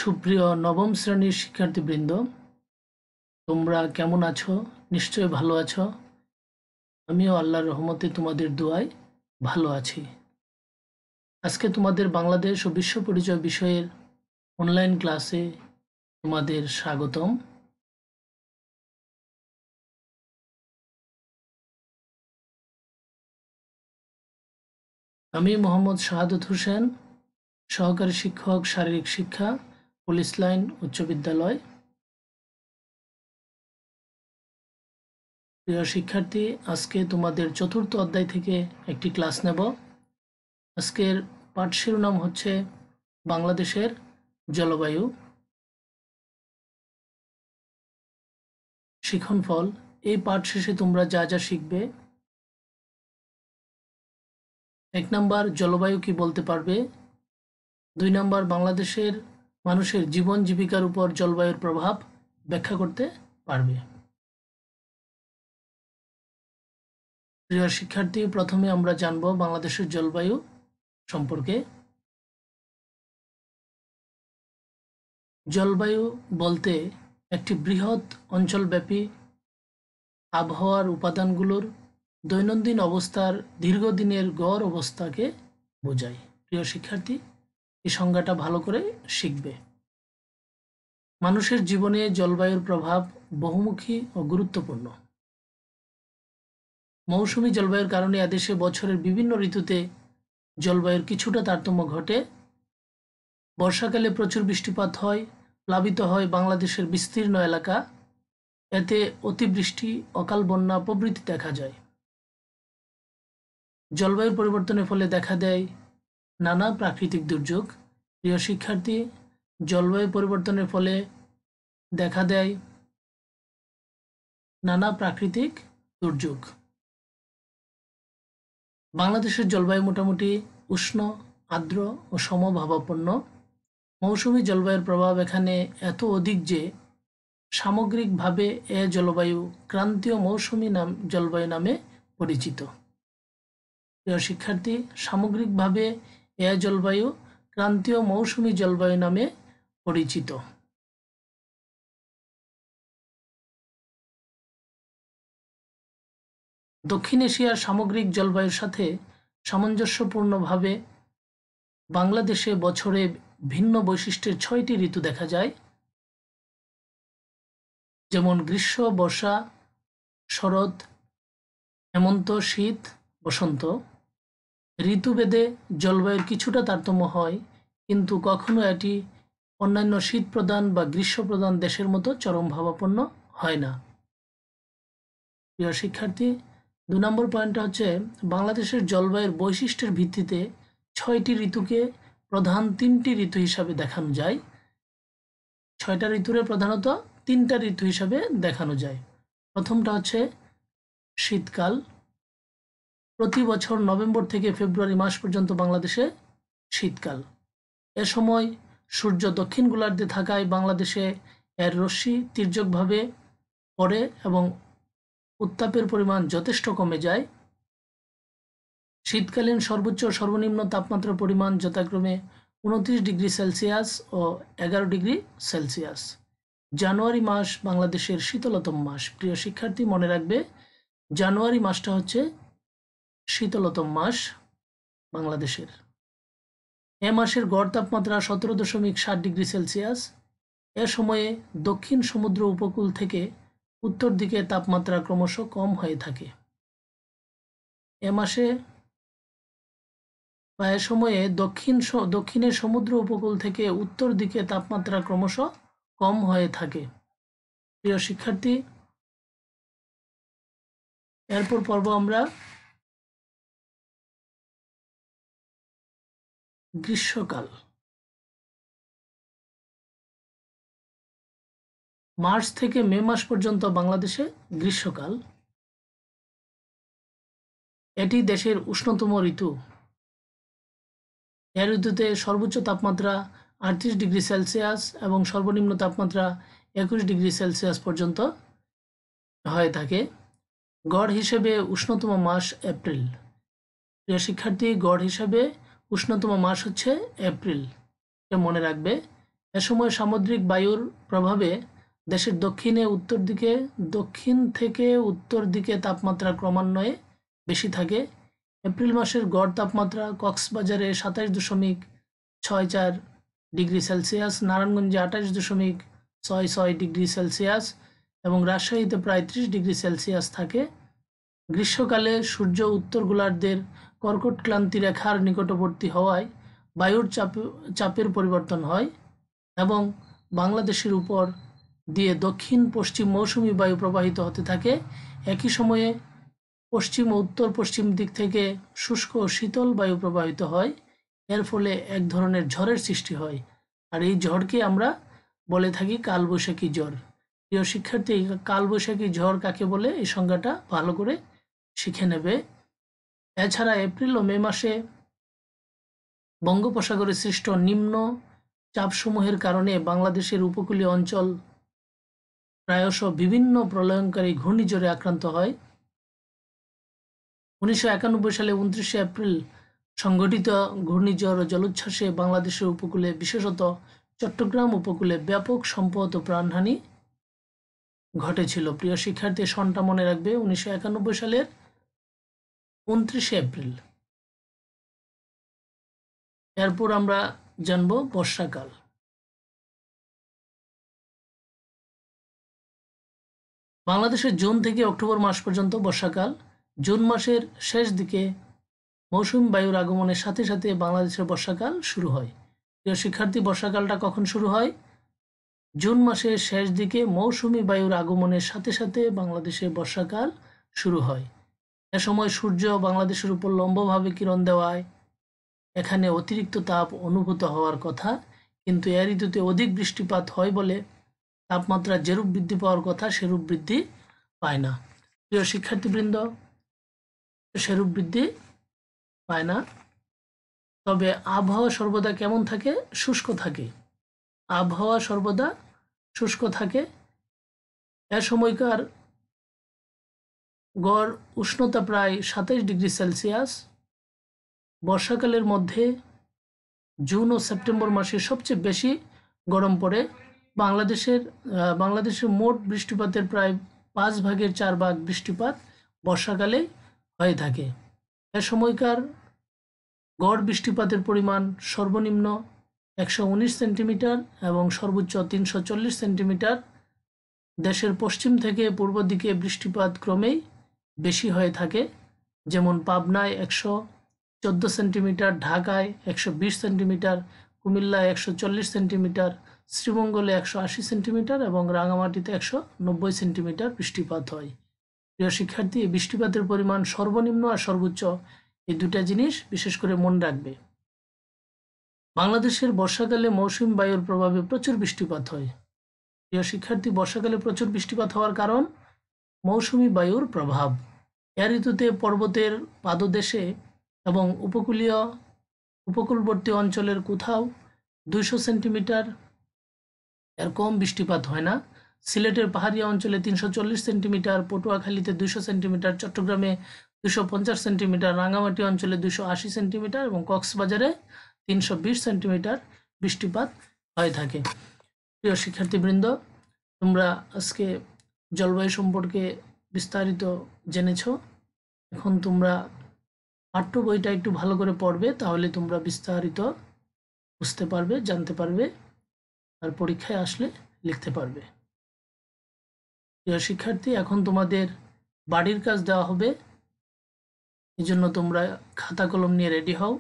সুপ্রিয় নবম শ্রেণীর শিক্ষার্থীবৃন্দ, তোমরা কেমন আছো? নিশ্চয়ই ভালো আছো। আমিও আল্লাহর রহমতে তোমাদের দোয়ায় ভালো আছি। আজকে তোমাদের বাংলাদেশ ও বিশ্ব পরিচয় বিষয়ের অনলাইন ক্লাসে তোমাদের স্বাগতম। আমি মোহাম্মদ শাহাদত হোসেন, সহকারী শিক্ষক, শারীরিক শিক্ষা, পুলিশ লাইন উচ্চ বিদ্যালয়। প্রিয় শিক্ষার্থী, আজকে তোমাদের চতুর্থ অধ্যায় থেকে একটি ক্লাস নেব। আজকের পাঠ শিরোনাম হচ্ছে বাংলাদেশের জলবায়ু। শিক্ষণফল: এই পাঠ শেষে তোমরা যা যা শিখবে: 1 নাম্বার, জলবায়ু কি বলতে পারবে। 2 নাম্বার, বাংলাদেশের মানুষের জীবন জীবিকার উপর জলবায়ুর প্রভাব ব্যাখ্যা করতে পারবে। প্রিয় শিক্ষার্থী, প্রথমে আমরা জানব বাংলাদেশের জলবায়ু সম্পর্কে। জলবায়ু বলতে একটি বৃহৎ অঞ্চলব্যাপী আবহাওয়ার উপাদানগুলোর দৈনন্দিন অবস্থার দীর্ঘদিনের গড় অবস্থাকে বোঝায়। প্রিয় শিক্ষার্থী, এই সংজ্ঞাটা ভালো করে শিখবে। মানুষের জীবনে জলবায়ুর প্রভাব বহুমুখী ও গুরুত্বপূর্ণ। মৌসুমী জলবায়ুর কারণে এদেশে বছরের বিভিন্ন ঋতুতে জলবায়ুর কিছুটা তারতম্য ঘটে। বর্ষাকালে প্রচুর বৃষ্টিপাত হয়, প্লাবিত হয় বাংলাদেশের বিস্তীর্ণ এলাকা। এতে অতিবৃষ্টি, অকাল বন্যা প্রভৃতি দেখা যায়। জলবায়ুর পরিবর্তনের ফলে দেখা দেয় নানা প্রাকৃতিক দুর্যোগ। প্রিয় শিক্ষার্থী, জলবায়ু পরিবর্তনের ফলে দেখা দেয় নানা প্রাকৃতিক দুর্যোগ। বাংলাদেশের জলবায়ু মোটামুটি উষ্ণ, আর্দ্র ও সমভাবাপন্ন। মৌসুমী জলবায়ুর প্রভাব এখানে এত অধিক যে সামগ্রিকভাবে এ জলবায়ু ক্রান্তীয় মৌসুমী জলবায়ু নামে পরিচিত। প্রিয় শিক্ষার্থী, সামগ্রিকভাবে এ জলবায়ু ক্রান্তীয় মৌসুমী জলবায়ু নামে পরিচিত। দক্ষিণ এশিয়ার সামগ্রিক জলবায়ুর সাথে সামঞ্জস্যপূর্ণভাবে বাংলাদেশে বছরে ভিন্ন বৈশিষ্ট্যের 6টি ঋতু দেখা যায়, যেমন গ্রীষ্ম, বর্ষা, শরৎ, হেমন্ত, শীত, বসন্ত। ঋতুভেদে জলবায়ুর কিছুটা তারতম্য হয়, কিন্তু কখনো এটি অন্যান্য শীতপ্রধান বা গ্রীষ্মপ্রধান দেশের মতো চরমভাবাপন্ন হয় না। প্রিয় শিক্ষার্থী, 2 নম্বর পয়েন্টটা হচ্ছে বাংলাদেশের জলবায়ুর বৈশিষ্ট্যের ভিত্তিতে 6টি ঋতুকে প্রধান 3টি ঋতু হিসাবে দেখানো যায়। 6টা ঋতুরে প্রধানত 3টা ঋতু হিসাবে দেখানো যায়। প্রথমটা হচ্ছে শীতকাল। প্রতি বছর নভেম্বর থেকে ফেব্রুয়ারি মাস পর্যন্ত বাংলাদেশে শীতকাল। এ সময় সূর্য দক্ষিণ গোলার্ধে থাকায় বাংলাদেশে এর রশ্মি তির্যকভাবে পড়ে এবং উত্তাপের পরিমাণ যথেষ্ট কমে যায়। শীতকালীন সর্বোচ্চ ও সর্বনিম্ন তাপমাত্রার পরিমাণ যথাক্রমে 29 ডিগ্রি সেলসিয়াস ও 11 ডিগ্রি সেলসিয়াস। জানুয়ারি মাস বাংলাদেশের শীতলতম মাস। প্রিয় শিক্ষার্থী, মনে রাখবে জানুয়ারি মাসটা হচ্ছে শীতলতম মাস বাংলাদেশের। এ মাসের গড় তাপমাত্রা 17.7 ডিগ্রি সেলসিয়াস। এ সময়ে দক্ষিণ সমুদ্র উপকূল থেকে উত্তর দিকে তাপমাত্রা ক্রমশ কম হয়ে থাকে। এ মাসে বা এ সময়ে দক্ষিণের সমুদ্র উপকূল থেকে উত্তর দিকে তাপমাত্রা ক্রমশ কম হয়ে থাকে। প্রিয় শিক্ষার্থী, এরপর পর্ব আমরা গ্রীষ্মকাল। মার্চ থেকে মে মাস পর্যন্ত বাংলাদেশে গ্রীষ্মকাল। এটি দেশের উষ্ণতম ঋতু। এ ঋতুতে সর্বোচ্চ তাপমাত্রা 38 ডিগ্রি সেলসিয়াস এবং সর্বনিম্ন তাপমাত্রা 21 ডিগ্রি সেলসিয়াস পর্যন্ত হয়ে থাকে। গড় হিসেবে উষ্ণতম মাস এপ্রিল। প্রিয় শিক্ষার্থী, গড় হিসেবে উষ্ণতম মাস হচ্ছে এপ্রিল, এটা মনে রাখবে। এ সময় সামুদ্রিক বায়ুর প্রভাবে দেশের দক্ষিণ থেকে উত্তর দিকে তাপমাত্রা ক্রমান্বয়ে বেশি থাকে। এপ্রিল মাসের গড় তাপমাত্রা কক্সবাজারে 27.64 ডিগ্রি সেলসিয়াস, নারায়ণগঞ্জে 28.66 ডিগ্রি সেলসিয়াস এবং রাজশাহীতে প্রায় 30 ডিগ্রি সেলসিয়াস থাকে। গ্রীষ্মকালে সূর্য উত্তর গোলার্ধের কর্কট ক্রান্তি রেখার নিকটবর্তী হওয়ায় বায়ুর চাপের পরিবর্তন হয় এবং বাংলাদেশের উপর দিয়ে দক্ষিণ পশ্চিম মৌসুমী বায়ু প্রবাহিত হতে থাকে। একই সময়ে পশ্চিম ও উত্তর পশ্চিম দিক থেকে শুষ্ক ও শীতল বায়ু প্রবাহিত হয়। এর ফলে এক ধরনের ঝড়ের সৃষ্টি হয়, আর এই ঝড়কে আমরা বলে থাকি কালবৈশাখী ঝড়। প্রিয় শিক্ষার্থী, কালবৈশাখী ঝড় কাকে বলে এই সংজ্ঞাটা ভালো করে শিখে নেবে। এছাড়া এপ্রিল ও মে মাসে বঙ্গোপসাগরে সৃষ্ট নিম্ন চাপসমূহের কারণে বাংলাদেশের উপকূলীয় অঞ্চল প্রায়শ বিভিন্ন প্রলয়ঙ্কারী ঘূর্ণিঝড়ে আক্রান্ত হয়। 1991 সালে 29 এপ্রিল সংঘটিত ঘূর্ণিঝড় ও জলোচ্ছ্বাসে বাংলাদেশের উপকূলে, বিশেষত চট্টগ্রাম উপকূলে ব্যাপক সম্পদ ও প্রাণহানি ঘটেছিল। প্রিয় শিক্ষার্থী, সনটা মনে রাখবে, 1991 সালের 29 এপ্রিল। এরপর আমরা জানব বর্ষাকাল। বাংলাদেশের জুন থেকে অক্টোবর মাস পর্যন্ত বর্ষাকাল। জুন মাসের শেষ দিকে মৌসুমী বায়ুর আগমনের সাথে সাথে বাংলাদেশের বর্ষাকাল শুরু হয়। প্রিয় শিক্ষার্থী, বর্ষাকালটা কখন শুরু হয়? জুন মাসের শেষ দিকে মৌসুমী বায়ুর আগমনের সাথে সাথে বাংলাদেশে বর্ষাকাল শুরু হয়। এ সময় সূর্য বাংলাদেশের উপর লম্বভাবে কিরণ দেওয়ায় এখানে অতিরিক্ত তাপ অনুভূত হওয়ার কথা, কিন্তু এ ঋতুতে অধিক বৃষ্টিপাত হয় বলে তাপমাত্রা যেরূপ বৃদ্ধি পাওয়ার কথা সেরূপ বৃদ্ধি পায় না। প্রিয় শিক্ষার্থীবৃন্দ, সেরূপ বৃদ্ধি পায় না। তবে আবহাওয়া সর্বদা কেমন থাকে? শুষ্ক থাকে। আবহাওয়া সর্বদা শুষ্ক থাকে। এ সময়কার গড় উষ্ণতা প্রায় 27 ডিগ্রি সেলসিয়াস। বর্ষাকালের মধ্যে জুন ও সেপ্টেম্বর মাসে সবচেয়ে বেশি গরম পড়ে। বাংলাদেশের মোট বৃষ্টিপাতের প্রায় 4/5 বৃষ্টিপাত বর্ষাকালে হয়ে থাকে। এ সময়কার গড় বৃষ্টিপাতের পরিমাণ সর্বনিম্ন 119 সেন্টিমিটার এবং সর্বোচ্চ 340 সেন্টিমিটার। দেশের পশ্চিম থেকে পূর্ব দিকে বৃষ্টিপাত ক্রমেই বেশি হয়ে থাকে, যেমন পাবনায় 114 সেন্টিমিটার, ঢাকায় 120 সেন্টিমিটার, কুমিল্লায় 140 সেন্টিমিটার, শ্রীমঙ্গলে 180 সেন্টিমিটার এবং রাঙামাটিতে 190 সেন্টিমিটার বৃষ্টিপাত হয়। প্রিয় শিক্ষার্থী, এই বৃষ্টিপাতের পরিমাণ সর্বনিম্ন আর সর্বোচ্চ, এই দুটা জিনিস বিশেষ করে মনে রাখবে। বাংলাদেশের বর্ষাকালে মৌসুমী বায়ুর প্রভাবে প্রচুর বৃষ্টিপাত হয়। প্রিয় শিক্ষার্থী, বর্ষাকালে প্রচুর বৃষ্টিপাত হওয়ার কারণ মৌসুমী বায়ুর প্রভাব। এ ঋতুতে পর্বতের পাদদেশে এবং উপকূলবর্তী অঞ্চলের কোথাও 200 সেন্টিমিটার এর কম বৃষ্টিপাত হয় না। সিলেটের পাহাড়ি অঞ্চলে 340 সেন্টিমিটার, পটুয়াখালীতে 200 সেন্টিমিটার, চট্টগ্রামে 250 সেন্টিমিটার, রাঙামাটি অঞ্চলে 280 সেন্টিমিটার এবং কক্সবাজারে 320 সেন্টিমিটার বৃষ্টিপাত হয়ে থাকে। প্রিয় শিক্ষার্থীবৃন্দ, তোমরা আজকে জলবায়ু সম্পর্কে বিস্তারিত জেনেছ। এখন তোমরা পাঠ্য বইটা একটু ভালো করে পড়বে, তাহলে তোমরা বিস্তারিত বুঝতে পারবে, জানতে পারবে, আর পরীক্ষায় আসলে লিখতে পারবে। প্রিয় শিক্ষার্থী, এখন তোমাদের বাড়ির কাজ দেওয়া হবে, এই জন্য তোমরা খাতা কলম নিয়ে রেডি হও।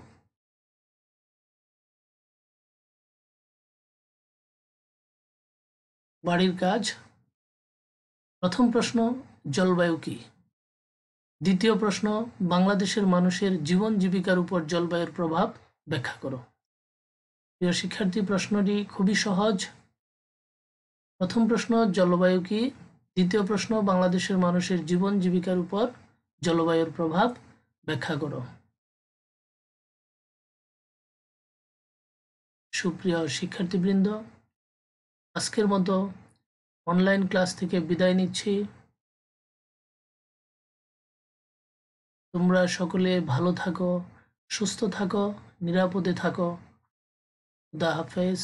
বাড়ির কাজ। প্রথম প্রশ্ন, জলবায়ু কি? দ্বিতীয় প্রশ্ন, বাংলাদেশের মানুষের জীবন জীবিকার উপর জলবায়ুর প্রভাব ব্যাখ্যা করো। প্রিয় শিক্ষার্থী, প্রশ্নটি খুবই সহজ। প্রথম প্রশ্ন, জলবায়ু কি? দ্বিতীয় প্রশ্ন, বাংলাদেশের মানুষের জীবন জীবিকার উপর জলবায়ুর প্রভাব ব্যাখ্যা করো। সুপ্রিয় শিক্ষার্থীবৃন্দ, আজকের মতো অনলাইন ক্লাস থেকে বিদায় নিচ্ছি। তোমরা সকলে ভালো থাকো, সুস্থ থাকো, নিরাপদে থাকো। খুদা হাফেজ।